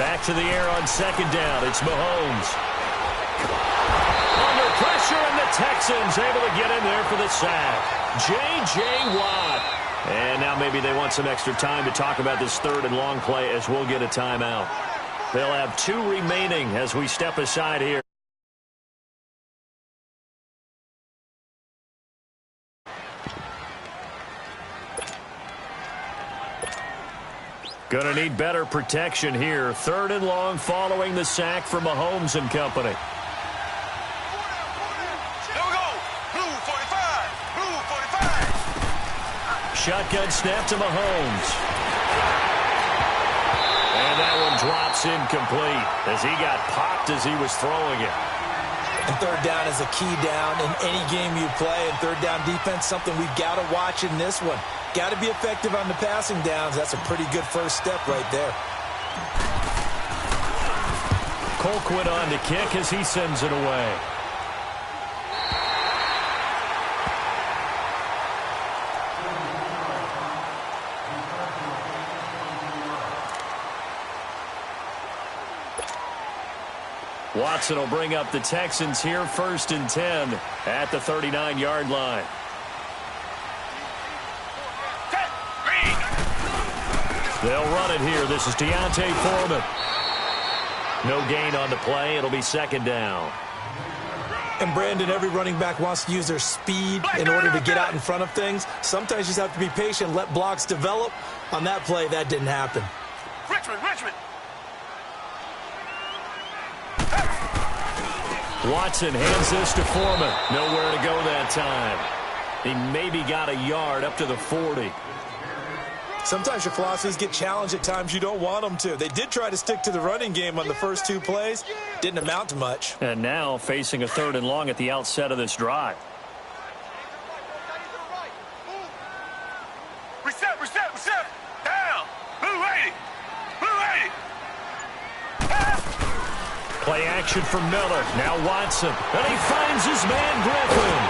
Back to the air on second down. It's Mahomes. Under pressure, and the Texans able to get in there for the sack. J.J. Watt. And now maybe they want some extra time to talk about this third and long play as we'll get a timeout. They'll have 2 remaining as we step aside here. Going to need better protection here. Third and long following the sack from Mahomes and company. Here we go. Blue 45. Blue 45. Shotgun snap to Mahomes. And that one drops incomplete as he got popped as he was throwing it. And third down is a key down in any game you play. And third down defense, something we've got to watch in this one. Got to be effective on the passing downs. That's a pretty good first step right there. Colquitt on to kick as he sends it away. Watson will bring up the Texans here, 1st and 10 at the 39-yard line. They'll run it here. This is Deontay Foreman. No gain on the play. It'll be second down. And, Brandon, every running back wants to use their speed in order to get out in front of things. Sometimes you just have to be patient, let blocks develop. On that play, that didn't happen. Richmond. Watson hands this to Foreman. Nowhere to go that time. He maybe got a yard up to the 40. Sometimes your philosophies get challenged at times you don't want them to. They did try to stick to the running game on the first 2 plays. Didn't amount to much. And now facing a third and long at the outset of this drive. Reset. Down. Blue 80. Play action for Miller. Now Watson. And he finds his man Griffin.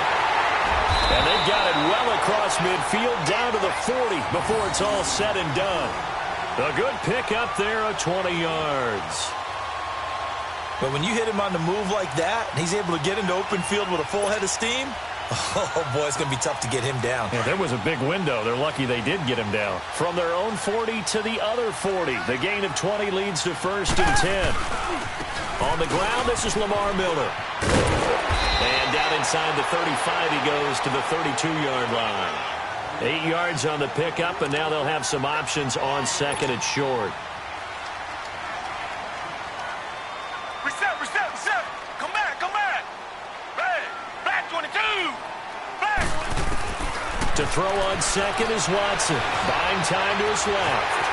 And they've got it well across midfield down to the 40 before it's all said and done. A good pick up there of 20 yards. But when you hit him on the move like that, and he's able to get into open field with a full head of steam, oh, boy, it's going to be tough to get him down. Yeah, there was a big window. They're lucky they did get him down. From their own 40 to the other 40. The gain of 20 leads to 1st and 10. On the ground, this is Lamar Miller. And down inside the 35, he goes to the 32-yard line. 8 yards on the pickup, and now they'll have some options on second and short. Reset. Come back. Back 22. Back. To throw on second is Watson. Buying time to his left.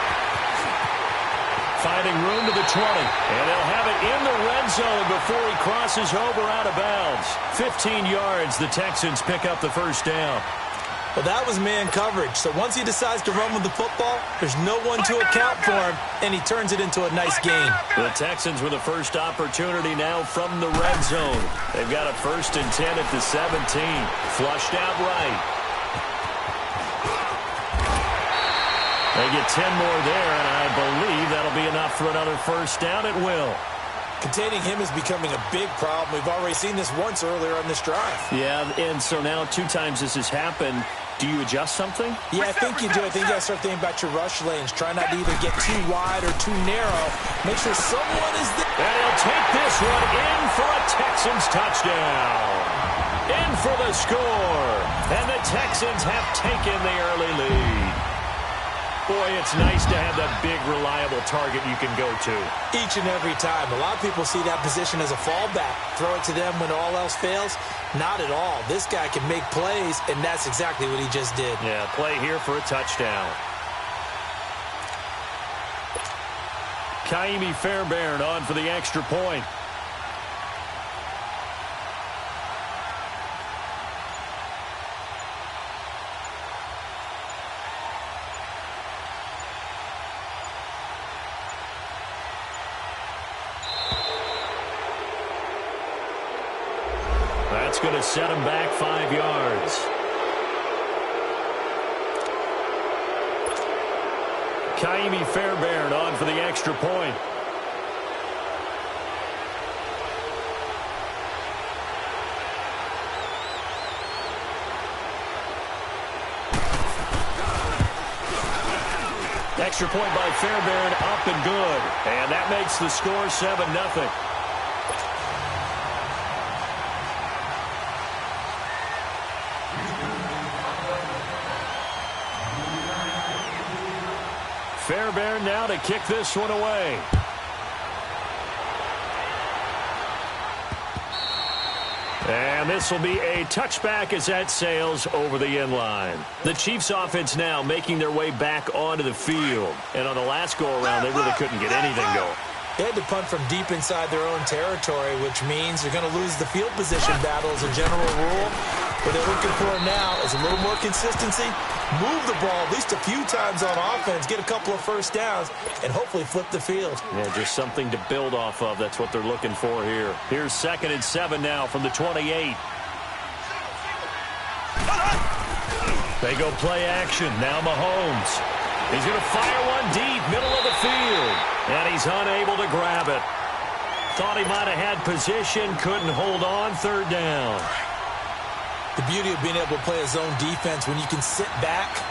Finding room to the 20. And they'll have it in the red zone before he crosses over out of bounds. 15 yards. The Texans pick up the first down. Well, that was man coverage. So once he decides to run with the football, there's no one to account for him, and he turns it into a nice gain. The Texans with the first opportunity now from the red zone. They've got a 1st and 10 at the 17. Flushed out right. They get 10 more there, and I believe that'll be enough for another first down. It will. Containing him is becoming a big problem. We've already seen this once earlier on this drive. Yeah, and so now 2 times this has happened. Do you adjust something? Yeah, I think you do. I think you got to start thinking about your rush lanes. Try not to either get too wide or too narrow. Make sure someone is there. And he'll take this one in for a Texans touchdown. In for the score. And the Texans have taken the early lead. Boy, it's nice to have that big, reliable target you can go to. Each and every time. A lot of people see that position as a fallback. Throw it to them when all else fails. Not at all. This guy can make plays, and that's exactly what he just did. Yeah, play here for a touchdown. Kaimi Fairbairn on for the extra point. That's going to set him back 5 yards. Kaimi Fairbairn on for the extra point. Extra point by Fairbairn, up and good. And that makes the score 7-0. Fairbairn now to kick this one away. And this will be a touchback as that sails over the end line. The Chiefs offense now making their way back onto the field. And on the last go-around, they really couldn't get anything going. They had to punt from deep inside their own territory, which means they're going to lose the field position battle as a general rule. What they're looking for now is a little more consistency, move the ball at least a few times on offense, get a couple of first downs, and hopefully flip the field. Yeah, just something to build off of. That's what they're looking for here. Here's 2nd and 7 now from the 28. They go play action. Now Mahomes. He's going to fire one deep, middle of the field. And he's unable to grab it. Thought he might have had position, couldn't hold on, 3rd down. The beauty of being able to play a zone defense when you can sit back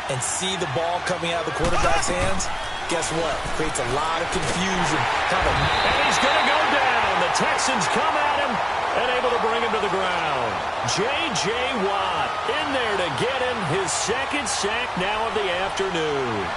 and see the ball coming out of the quarterback's hands, guess what? Creates a lot of confusion. And he's going to go down. The Texans come at him and able to bring him to the ground. J.J. Watt in there to get him his 2nd sack now of the afternoon.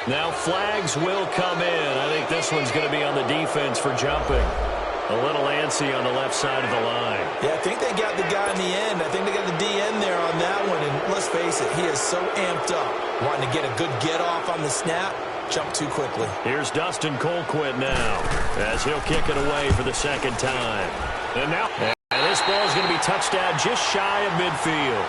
Now flags will come in. I think this one's going to be on the defense for jumping. A little antsy on the left side of the line. Yeah, I think they got the guy in the end. I think they got the DN there on that one. And let's face it, he is so amped up. Wanting to get a good get-off on the snap, jump too quickly. Here's Dustin Colquitt now as he'll kick it away for the 2nd time. And now, this ball is going to be touched down just shy of midfield.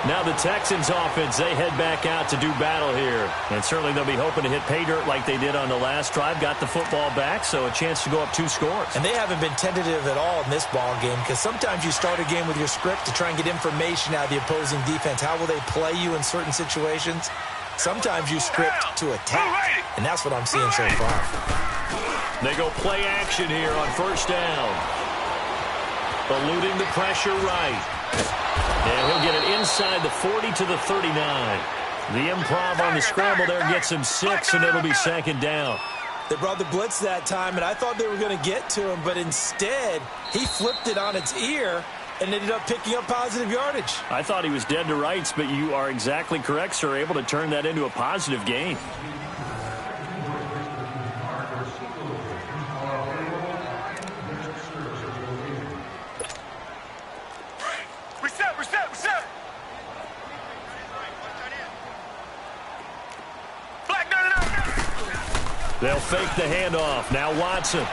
Now the Texans offense, they head back out to do battle here. And certainly they'll be hoping to hit pay dirt like they did on the last drive. Got the football back, so a chance to go up 2 scores. And they haven't been tentative at all in this ball game because sometimes you start a game with your script to try and get information out of the opposing defense. How will they play you in certain situations? Sometimes you script to attack, and that's what I'm seeing so far. They go play action here on 1st down. Eluding the pressure right. And he'll get it inside the 40 to the 39. The improv on the scramble there gets him 6, and it'll be 2nd down. They brought the blitz that time, and I thought they were going to get to him, but instead, he flipped it on its ear and ended up picking up positive yardage. I thought he was dead to rights, but you are exactly correct, sir, able to turn that into a positive gain. They'll fake the handoff. Now Watson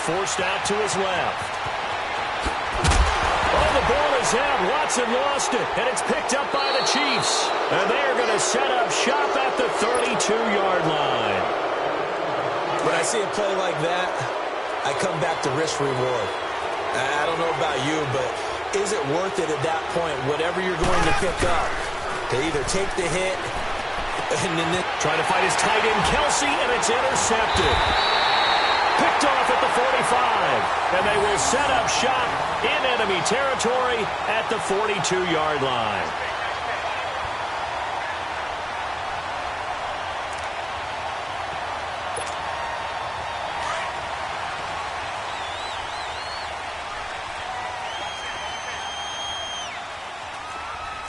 forced out to his left. Oh, the ball is out. Watson lost it, and it's picked up by the Chiefs. And they're going to set up shop at the 32-yard line. When I see a play like that, I come back to risk reward. I don't know about you, but is it worth it at that point, whatever you're going to pick up, to either take the hit and then trying to find his tight end, Kelsey, and it's intercepted. Picked off at the 45. And they will set up shop in enemy territory at the 42-yard line.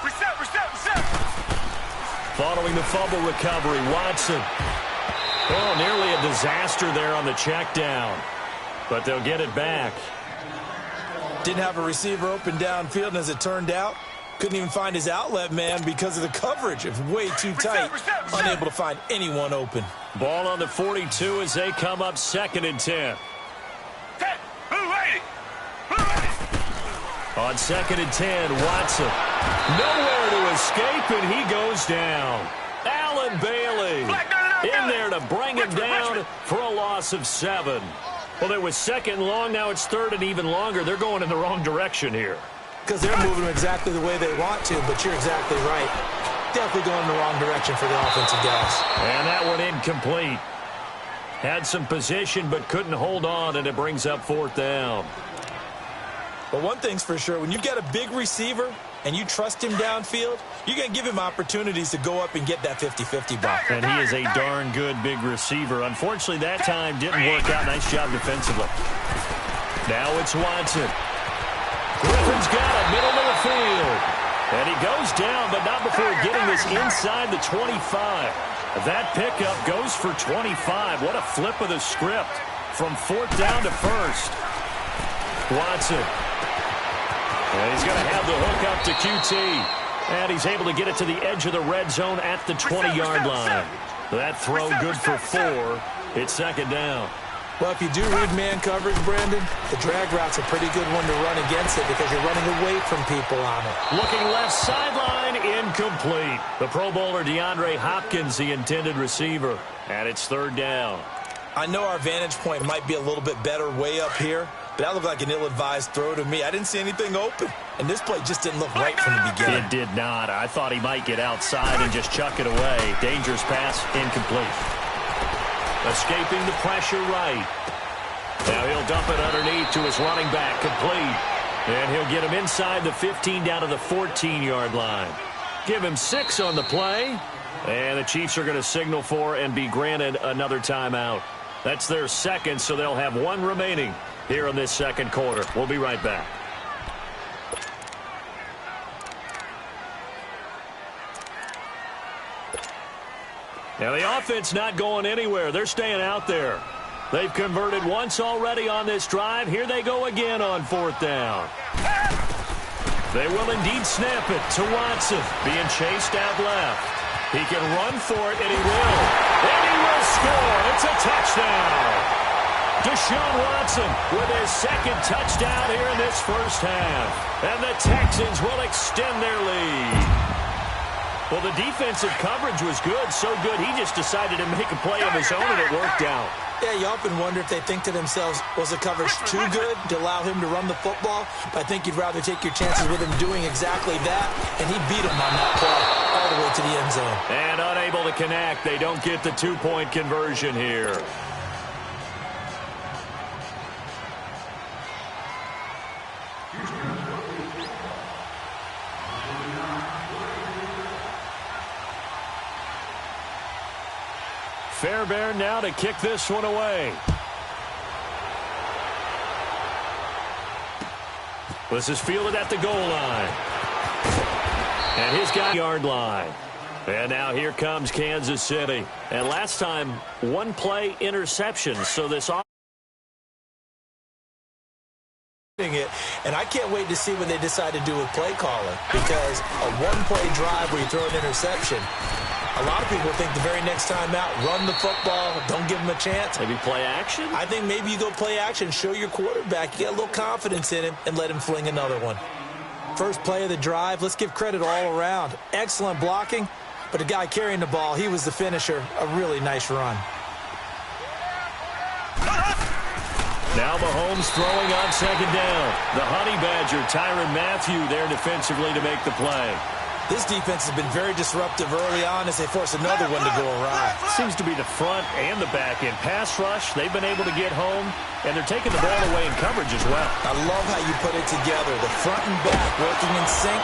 Reset. Following the fumble recovery, Watson. Oh, nearly a disaster there on the check down. But they'll get it back. Didn't have a receiver open downfield, and as it turned out, couldn't even find his outlet man because of the coverage. It was way too tight, unable to find anyone open. Ball on the 42 as they come up 2nd and 10. On 2nd and 10, Watson. Nowhere to escape, and he goes down. Allen Bailey in there to bring him down for a loss of 7. Well, it was second and long. Now it's third and even longer. They're going in the wrong direction here. Because they're moving them exactly the way they want to, but you're exactly right. Definitely going in the wrong direction for the offensive guys. And that one incomplete. Had some position but couldn't hold on, and it brings up fourth down. But one thing's for sure, when you've got a big receiver and you trust him downfield, you're going to give him opportunities to go up and get that 50-50 ball. And he is a darn good big receiver. Unfortunately, that time didn't work out. Nice job defensively. Now it's Watson. Griffin's got it, middle of the field. And he goes down, but not before getting this inside the 25. That pickup goes for 25. What a flip of the script from fourth down to first. Watson. And he's going to have the hook up to QT. And he's able to get it to the edge of the red zone at the 20-yard line. That throw good for 4. It's second down. Well, if you do read man coverage, Brandon, the drag route's a pretty good one to run against it because you're running away from people on it. Looking left sideline, incomplete. The Pro Bowler DeAndre Hopkins, the intended receiver. And it's third down. I know our vantage point might be a little bit better way up here, but that looked like an ill-advised throw to me. I didn't see anything open, and this play just didn't look right from the beginning. It did not. I thought he might get outside and just chuck it away. Dangerous pass, incomplete. Escaping the pressure right. Now he'll dump it underneath to his running back, complete. And he'll get him inside the 15 down to the 14-yard line. Give him 6 on the play. And the Chiefs are going to signal for and be granted another timeout. That's their second, so they'll have 1 remaining here in this second quarter. We'll be right back. Now the offense not going anywhere. They're staying out there. They've converted once already on this drive. Here they go again on fourth down. They will indeed snap it to Watson, being chased out left. He can run for it, and he will. And he will score. It's a touchdown. Deshaun Watson with his second touchdown here in this first half. And the Texans will extend their lead. Well, the defensive coverage was good, so good he just decided to make a play of his own, and it worked out. Yeah, you often wonder if they think to themselves, was the coverage too good to allow him to run the football? But I think you'd rather take your chances with him doing exactly that, and he beat him on that play all the way to the end zone. And unable to connect. They don't get the 2-point conversion here. Fairbairn now to kick this one away. This is fielded at the goal line. And his guy yard line. And now here comes Kansas City. And last time, 1 play interception. So this it, and I can't wait to see what they decide to do with play calling, because a 1-play drive where you throw an interception, a lot of people think the very next time out, run the football, don't give him a chance. Maybe play action? I think maybe you go play action, show your quarterback, you get a little confidence in him, and let him fling another one. First play of the drive, let's give credit all around. Excellent blocking, but the guy carrying the ball, he was the finisher. A really nice run. Now Mahomes throwing on second down. The Honey Badger, Tyrann Mathieu, there defensively to make the play. This defense has been very disruptive early on as they force another one to go awry. Seems to be the front and the back end. Pass rush, they've been able to get home, and they're taking the ball away in coverage as well. I love how you put it together. The front and back working in sync,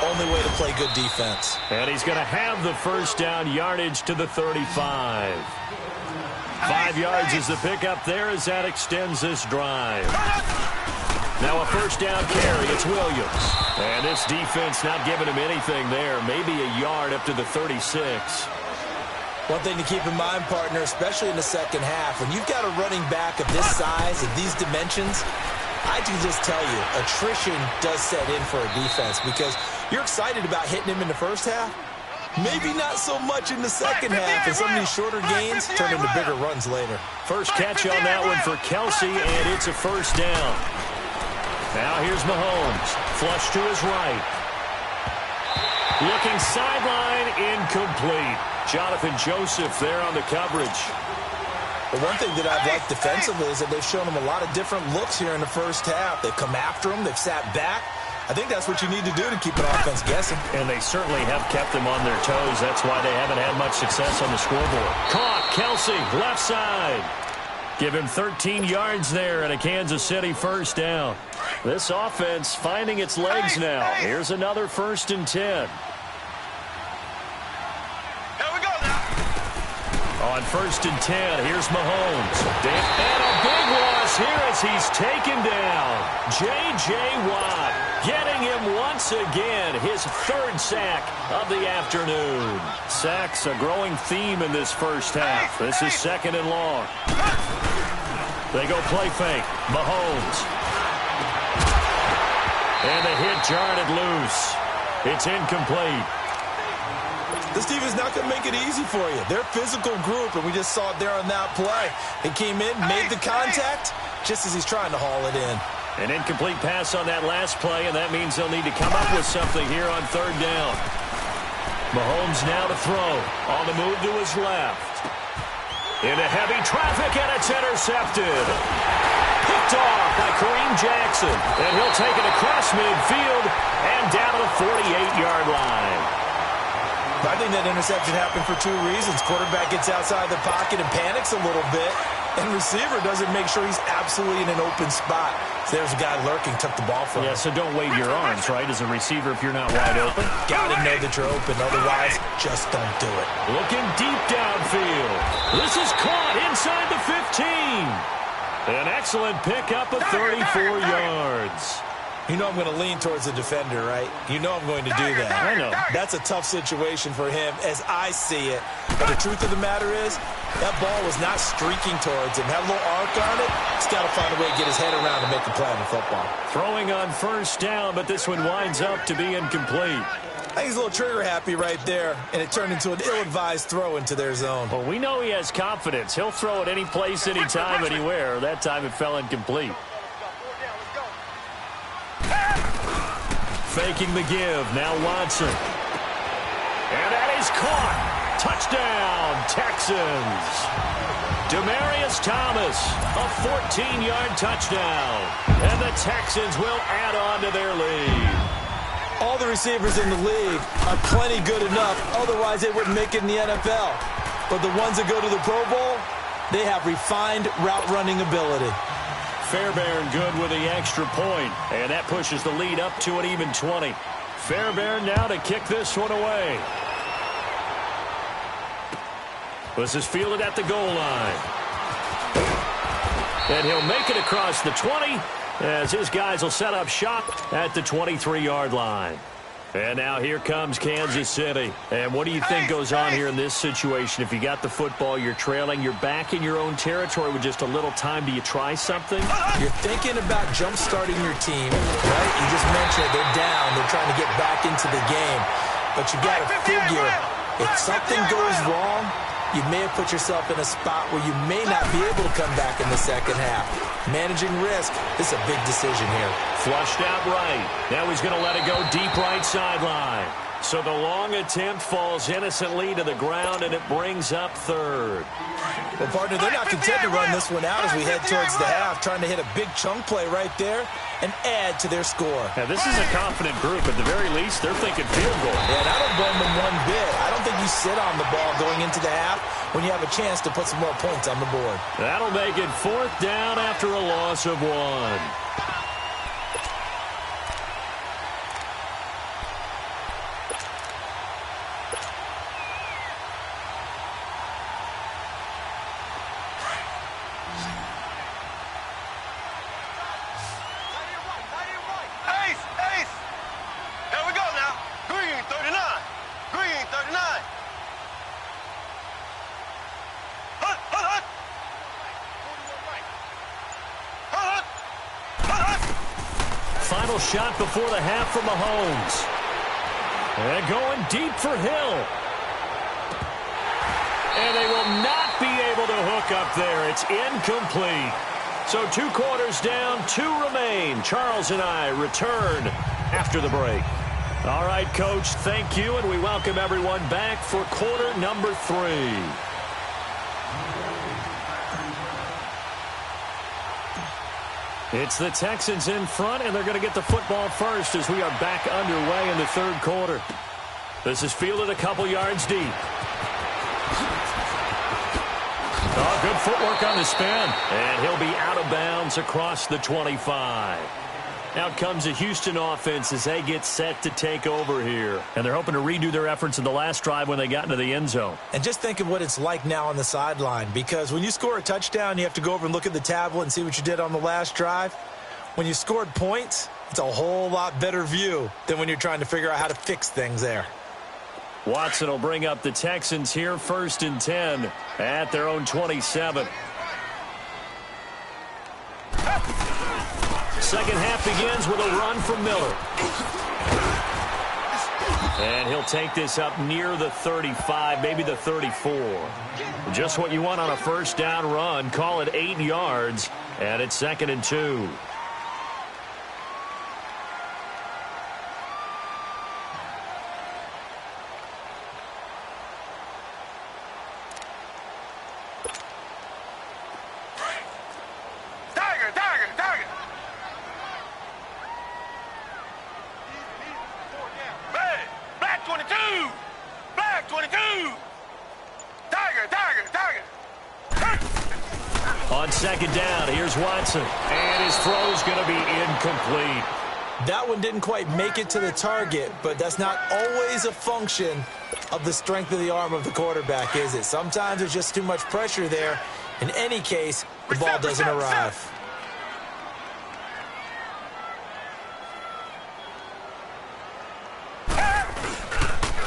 only way to play good defense. And he's going to have the first down, yardage to the 35. 5 yards is the pickup there as that extends this drive. Now a first down carry, it's Williams. And this defense not giving him anything there. Maybe a yard up to the 36. One thing to keep in mind, partner, especially in the second half, when you've got a running back of this size, of these dimensions, I can just tell you, attrition does set in for a defense because you're excited about hitting him in the first half. Maybe not so much in the second half, and some of these shorter gains turn into bigger runs later. First catch on that one for Kelsey, and it's a first down. Now here's Mahomes, flush to his right. Looking sideline, incomplete. Jonathan Joseph there on the coverage. But one thing that I've liked defensively is that they've shown him a lot of different looks here in the first half. They've come after him. They've sat back. I think that's what you need to do to keep an offense guessing. And they certainly have kept them on their toes. That's why they haven't had much success on the scoreboard. Caught, Kelsey, left side. Give him 13 yards there and a Kansas City first down. This offense finding its legs now. Here's another 1st and 10. On 1st and 10, here's Mahomes. And a big loss here as he's taken down. J.J. Watt getting him once again, his 3rd sack of the afternoon. Sacks a growing theme in this first half. This is 2nd and long. They go play fake. Mahomes. And the hit jarred it loose. It's incomplete. This team is not going to make it easy for you. They're a physical group, and we just saw it there on that play. He came in, made the contact, just as he's trying to haul it in. An incomplete pass on that last play, and that means they'll need to come up with something here on 3rd down. Mahomes now to throw. On the move to his left. Into heavy traffic, and it's intercepted. Picked off by Kareem Jackson, and he'll take it across midfield and down to the 48-yard line. I think that interception happened for 2 reasons. Quarterback gets outside the pocket and panics a little bit, and receiver doesn't make sure he's absolutely in an open spot. So there's a guy lurking, took the ball from him. Yeah, so don't wave your arms, right, as a receiver if you're not wide open. Got to know that you're open, otherwise just don't do it. Looking deep downfield. This is caught inside the 15. An excellent pickup of 34 yards. You know I'm going to lean towards the defender, right? You know I'm going to do that. I know. That's a tough situation for him as I see it. But the truth of the matter is, that ball was not streaking towards him. Had a little arc on it. He's got to find a way to get his head around and make a play on the football. Throwing on 1st down, but this one winds up to be incomplete. I think he's a little trigger happy right there, and it turned into an ill-advised throw into their zone. Well, we know he has confidence. He'll throw it any place, anytime, anywhere. That time it fell incomplete. Faking the give. Now Watson. And that is caught. Touchdown, Texans. Demaryius Thomas, a 14-yard touchdown. And the Texans will add on to their lead. All the receivers in the league are plenty good enough. Otherwise, they wouldn't make it in the NFL. But the ones that go to the Pro Bowl, they have refined route running ability. Fairbairn good with the extra point, and that pushes the lead up to an even 20. Fairbairn now to kick this one away. This is fielded at the goal line. And he'll make it across the 20 as his guys will set up shop at the 23-yard line. And now here comes Kansas City. And what do you think goes on here in this situation? If you got the football, you're trailing, you're back in your own territory with just a little time. Do you try something? You're thinking about jump-starting your team, right? You just mentioned they're down. They're trying to get back into the game. But you got to figure, if something goes wrong, you may have put yourself in a spot where you may not be able to come back in the second half. Managing risk is a big decision here. Flushed out right. Now he's going to let it go deep right sideline. So the long attempt falls innocently to the ground, and it brings up 3rd. Well, partner, they're not content to run this one out as we head towards the half, trying to hit a big chunk play right there and add to their score. Now, this is a confident group. At the very least, they're thinking field goal. Yeah, and I don't blame them one bit. I don't think you sit on the ball going into the half when you have a chance to put some more points on the board. That'll make it 4th down after a loss of 1. Final shot before the half from Mahomes. And going deep for Hill. And they will not be able to hook up there. It's incomplete. So 2 quarters down, 2 remain. Charles and I return after the break. All right, Coach, thank you, and we welcome everyone back for quarter number 3. It's the Texans in front, and they're going to get the football first as we are back underway in the third quarter. This is fielded a couple yards deep. Oh, good footwork on the spin. And he'll be out of bounds across the 25. Out comes the Houston offense as they get set to take over here. And they're hoping to redo their efforts in the last drive when they got into the end zone. And just think of what it's like now on the sideline, because when you score a touchdown, you have to go over and look at the tablet and see what you did on the last drive. When you scored points, it's a whole lot better view than when you're trying to figure out how to fix things there. Watson will bring up the Texans here, 1st and 10 at their own 27. Second half begins with a run from Miller. And he'll take this up near the 35, maybe the 34. Just what you want on a first down run. Call it 8 yards, and it's 2nd and 2. On second down, here's Watson. And his throw's going to be incomplete. That one didn't quite make it to the target, but that's not always a function of the strength of the arm of the quarterback, is it? Sometimes there's just too much pressure there. In any case, the ball doesn't arrive.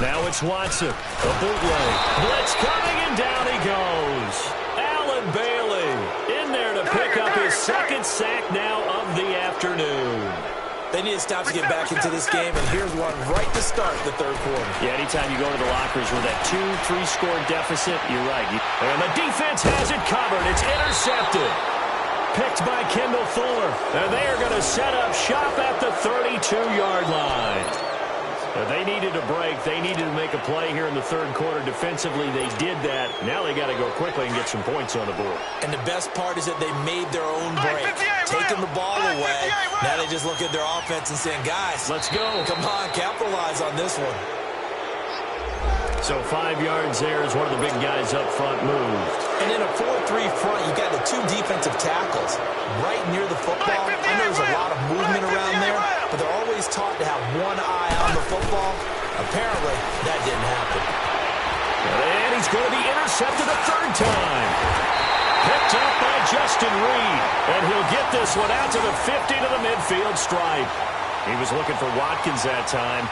Now it's Watson. A bootleg. Blitz coming, and down he goes. Allen Bailey in there to pick up his second sack now of the afternoon. They need to stop to get back into this game, and here's one right to start the third quarter. Yeah, anytime you go to the lockers with that 2-3 score deficit, you're right. And the defense has it covered. It's intercepted. Picked by Kendall Fuller. And they are going to set up shop at the 32-yard line. They needed a break. They needed to make a play here in the third quarter. Defensively, they did that. Now they got to go quickly and get some points on the board. And the best part is that they made their own break, taking the ball away. Now they just look at their offense and saying, guys, let's go. Come on, capitalize on this one. So 5 yards there as one of the big guys up front moved. And in a 4-3 front, you got the 2 defensive tackles right near the football. I know there's a lot of movement around there, but they're always taught to have one eye on the football. Apparently, that didn't happen. And he's going to be intercepted a third time. Picked up by Justin Reed. And he'll get this one out to the 50 to the midfield stripe. He was looking for Watkins that time.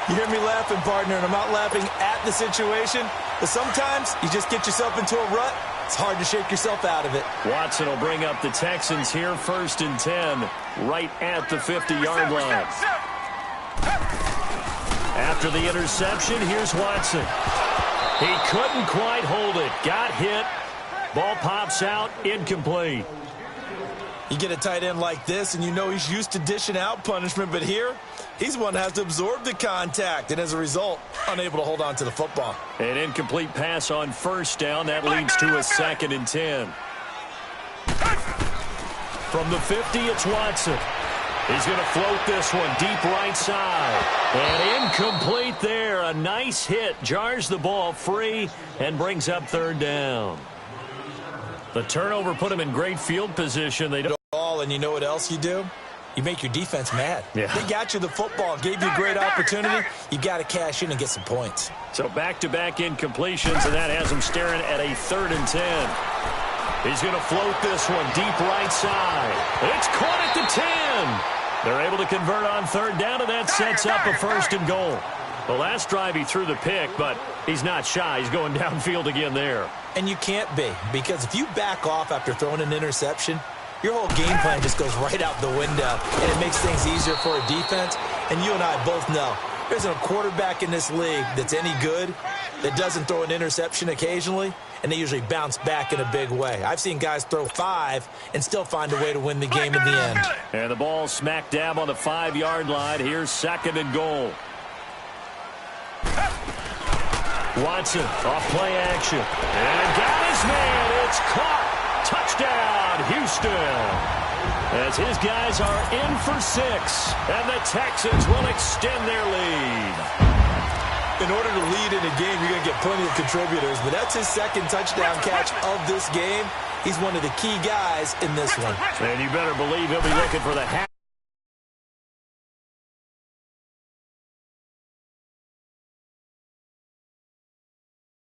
You hear me laughing, partner, and I'm not laughing at the situation, but sometimes you just get yourself into a rut. It's hard to shake yourself out of it. Watson will bring up the Texans here, 1st and 10, right at the 50-yard line. After the interception, here's Watson. He couldn't quite hold it. Got hit. Ball pops out, incomplete. You get a tight end like this, and you know he's used to dishing out punishment, but here, he's one that has to absorb the contact, and as a result, unable to hold on to the football. An incomplete pass on first down. That leads to a 2nd and 10. From the 50, it's Watson. He's going to float this one deep right side. And incomplete there. A nice hit. Jars the ball free and brings up 3rd down. The turnover put him in great field position. They don't. And you know what else you do? You make your defense mad. Yeah. They got you the football, gave you a great opportunity. You got to cash in and get some points. So back-to-back incompletions, and that has him staring at a 3rd and 10. He's going to float this one deep right side. It's caught at the 10. They're able to convert on 3rd down, and that sets up a 1st and goal. The last drive he threw the pick, but he's not shy. He's going downfield again there. And you can't be, because if you back off after throwing an interception, your whole game plan just goes right out the window, and it makes things easier for a defense. And you and I both know there isn't a quarterback in this league that's any good that doesn't throw an interception occasionally, and they usually bounce back in a big way. I've seen guys throw 5 and still find a way to win the game in the end. And the ball smack dab on the 5-yard line. Here's 2nd and goal. Watson off play action. And got his man. It's caught. Touchdown, Houston. as his guys are in for 6, and the Texans will extend their lead. In order to lead in a game, you're going to get plenty of contributors, but that's his second touchdown catch of this game. He's one of the key guys in this one. And you better believe he'll be looking for the half.